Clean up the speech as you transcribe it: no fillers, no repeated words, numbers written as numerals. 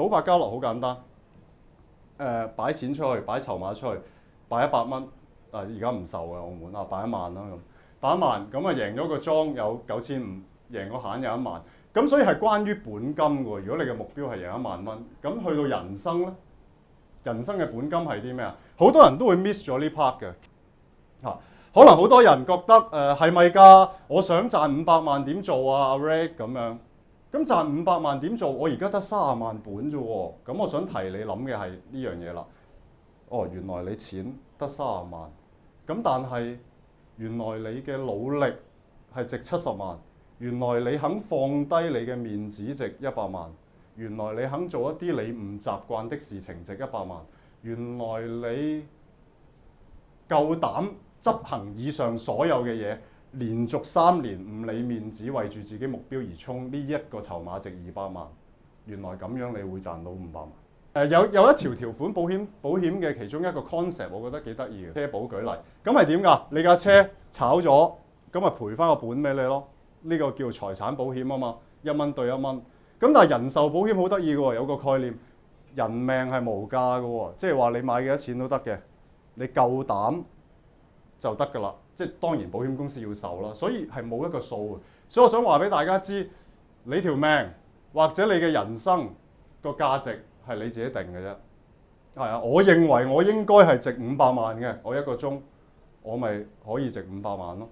賭博交流好簡單，擺錢出去，擺籌碼出去，擺100蚊，而家唔受嘅澳門啊，擺1萬啦咁，擺1萬咁啊贏咗個莊有9500，贏個閒有1萬，咁所以係關於本金嘅喎。如果你嘅目標係贏1萬蚊，咁去到人生咧，人生嘅本金係啲咩啊？好多人都會 miss 咗呢 part 嘅嚇。可能好多人覺得係咪㗎？我想賺500萬點做啊，阿 Rick 咁樣。咁賺500萬點做？我而家得30萬本啫喎。咁我想提你諗嘅係呢樣嘢啦。哦，原來你錢得30萬，咁但係原來你嘅努力係值70萬。原來你肯放低你嘅面子值100萬。原來你肯做一啲你唔習慣的事情值100萬。原來你夠膽執行以上所有嘅嘢，連續3年唔理面子，為住自己目標而衝，呢一個籌碼值200萬。原來咁樣你會賺到500萬。有一條款保險嘅其中一個 concept， 我覺得幾得意嘅。車保舉例，咁係點㗎？你架車炒咗，咁咪賠翻個本俾你咯。呢個叫財產保險啊嘛，1蚊對1蚊。咁但係人壽保險好得意嘅喎，有個概念，人命係無價嘅喎，即係話你買幾多錢都得嘅，你夠膽就得㗎啦。即係當然保險公司要受啦，所以係冇一個數嘅。所以我想話俾大家知，你條命或者你嘅人生個價值係你自己定嘅啫。係啊，我認為我應該係值500萬嘅，我1個鐘我咪可以值500萬咯。